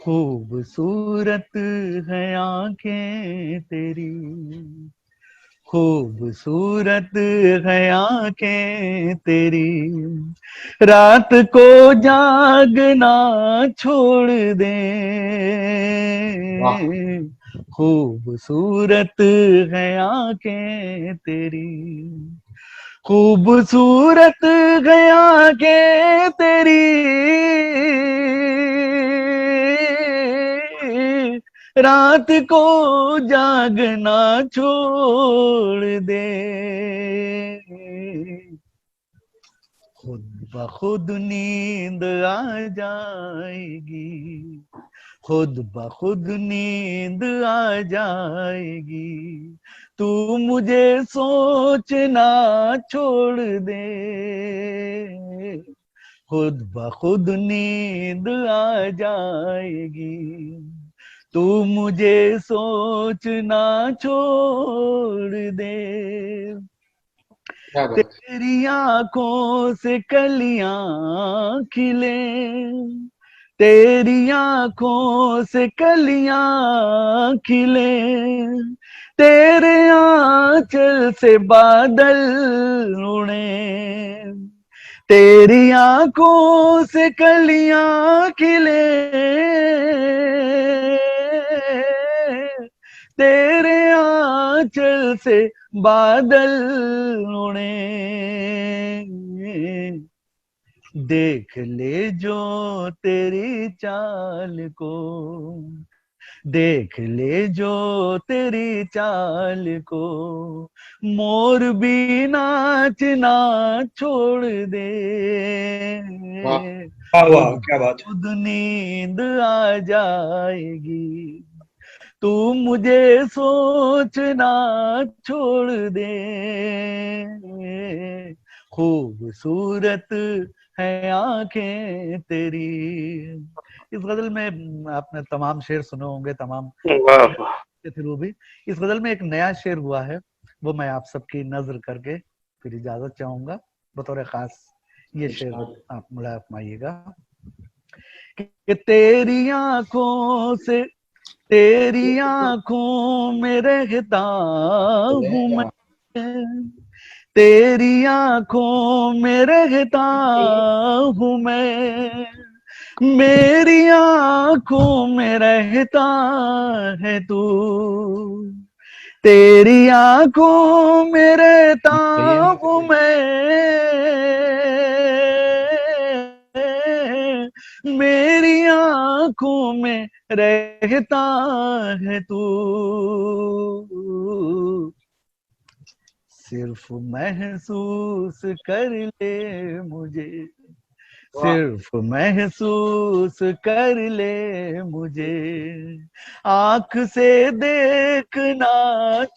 खूबसूरत है आंखें तेरी, खूबसूरत है आंखें तेरी, रात को जागना छोड़ दे। खूबसूरत है आंखें तेरी, खूबसूरत है आंखें तेरी, रात को जागना छोड़ दे। खुद ब खुद नींद आ जाएगी, खुद ब खुद नींद आ जाएगी, तू मुझे सोचना छोड़ दे। खुद ब खुद नींद आ जाएगी, तू मुझे सोचना छोड़ दे। तेरी आंखों से कलियां खिले, तेरी आंखों से कलियां खिले, तेरे आंचल से बादल उड़े, तेरी आंखों से कलियां खिले, तेरे आंचल से बादल उड़े। देख ले जो तेरी चाल को, देख ले जो तेरी चाल को, मोर भी नाचना छोड़ दे। वाह, क्या बात है। खुद नींद आ जाएगी, तू मुझे सोचना छोड़ दे। खूबसूरत है आंखें तेरी। इस गजल में आपने तमाम शेर सुने होंगे, तमाम के थ्रू भी। इस गजल में एक नया शेर हुआ है, वो मैं आप सबकी नजर करके फिर इजाजत चाहूंगा। बतौर खास ये शेर आप मुलायम फरमाइएगा कि तेरी आंखों से, तेरी आंखों में रहता हूँ मैं, तेरी आंखों में रहता हूँ मैं, मेरी आंखों में रहता है तू, तेरी आंखों में रहता हूँ मैं, मेरी आंखों में रहता है तू, सिर्फ महसूस कर ले मुझे, सिर्फ महसूस कर ले मुझे, आंख से देखना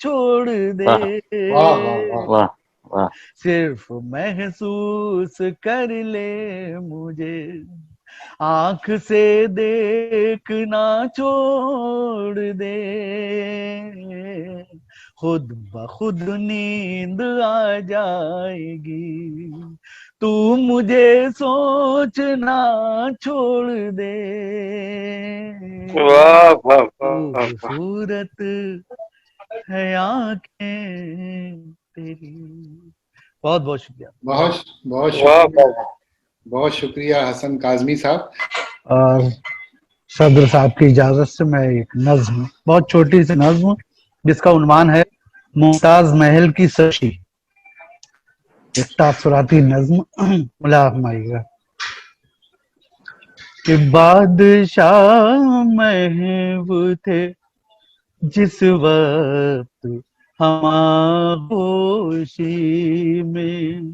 छोड़ दे। सिर्फ महसूस कर ले मुझे, आंख से देखना छोड़ दे। खुद ब खुद नींद आ जाएगी, तू मुझे सोचना छोड़ दे। खूबसूरत है आंखें तेरी। बहुत बहुत शुक्रिया। बहुत बहुत शुक्रिया, बहुत शुक्रिया हसन काजमी साहब। और सदर साहब की इजाजत से मैं एक नज्म, बहुत छोटी सी नज्म, जिसका उन्वान है मुमताज महल की सशी, एक तासुराती नज्म मुलायम फरमाइएगा कि बादशाह महबूब थे जिस वक्त हम आगोशी में,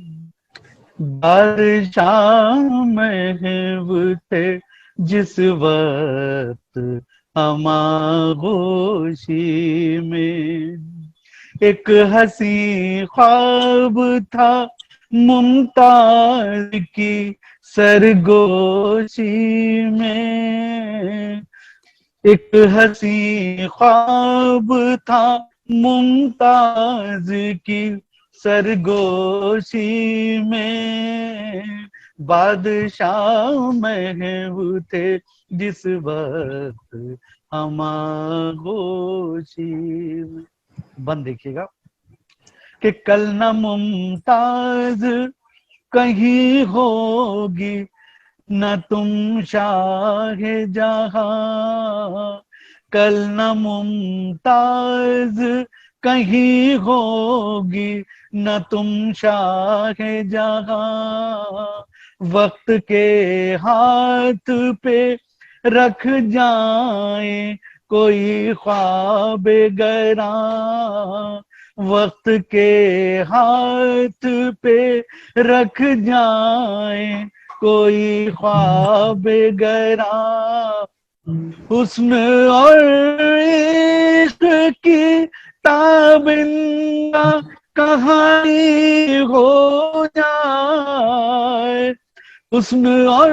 बादशाह महबूब थे जिस वक्त हम आगोशी में, एक हसी ख्वाब था मुमताज की सरगोशी में, एक हसी ख्वाब था मुमताज की सरगोशी में, बादशाह महबूब थे जिस वक्त हम आगोशी में। बंद देखिएगा कि कल न मुमताज कहीं होगी, न तुम शाहे जहां। कल न मुमताज कहीं होगी, न तुम शाहे जहां। वक्त के हाथ पे रख जाए कोई ख्वाब गरा। वक्त के हाथ पे रख जाए कोई ख्वाब गरा। हुस्न और इश्क की ताबिंदा कहानी हो जाए। हुस्न और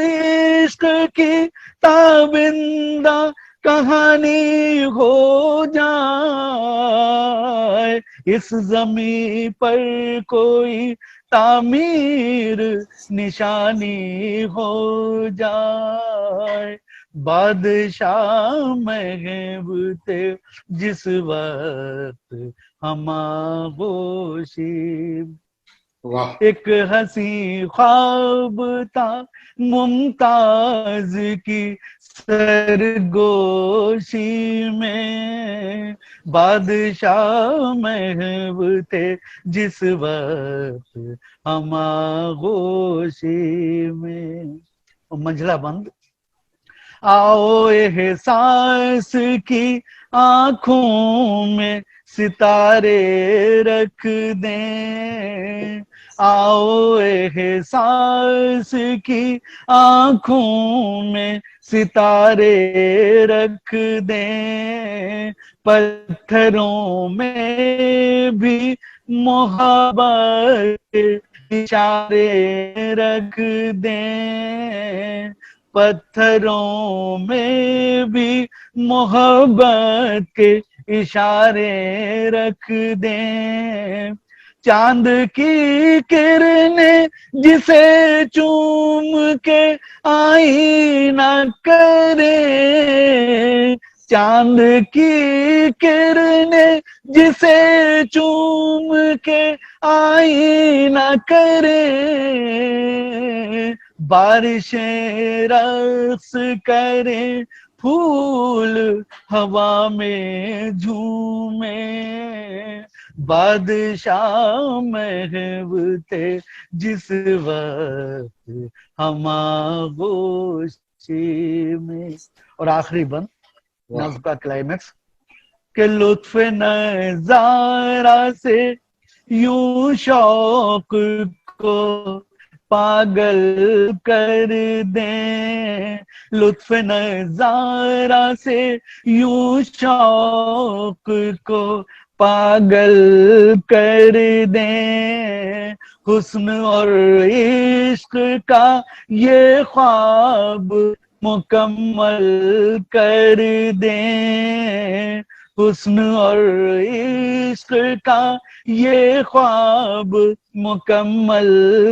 इश्क की ताबिंदा कहानी हो जाए। इस जमी पर कोई तामीर निशानी हो जाए। बादशाह महबूते जिस वक्त हम आगोशी। वाह एक हंसी ख्वाब था मुमताज की सरगोशी में। बादशाह महबूब थे जिस वक्त हम आगोशी में। मंझला बंद। आओ एहसास की आंखों में सितारे रख दें। आओ एहसास की आंखों में सितारे रख दें। पत्थरों में भी मोहब्बत के इशारे रख दें। पत्थरों में भी मोहब्बत के इशारे रख दें। चांद की किरणें जिसे चूम के आईना करे। चांद की किरणें जिसे चूम के आईना करे। बारिशें रक्स करें, फूल हवा में झूमे। बादशाह महबूब थे जिस वक्त हम आगोशी में। और आखिरी बंद नज़्म का क्लाइमेक्स के लुत्फ नज़ारा से यूं शौक को पागल कर दें। लुत्फ नज़ारा से यूं शौक को पागल कर दें। हुस्न और इश्क का ये ख्वाब मुकम्मल कर दें। हुस्न और इश्क का ये ख्वाब मुकम्मल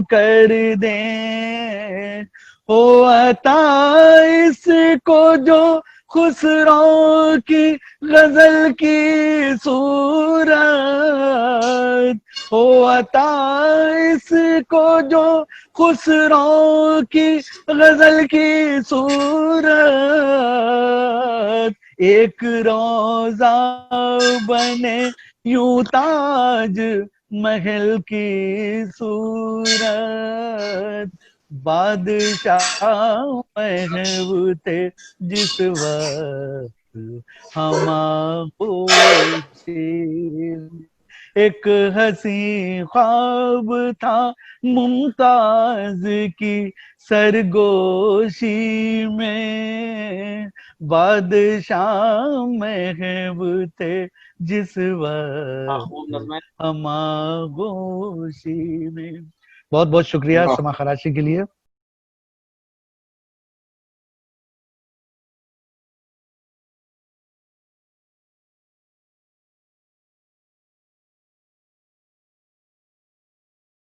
कर दें। हो अता इसको जो खुसरो की गजल की सूरत। हो अता इसको जो खुसरो की गजल की सूरत। एक रोजा बने यूं ताज महल की सूरत। बादशाह महबूब थे जिस वक्त हम आगोशी। एक हंसी ख्वाब था मुमताज की सरगोशी में। बादशाह महबूब थे जिस वक्त हम आगोशी में। बहुत बहुत शुक्रिया समा खराची के लिए।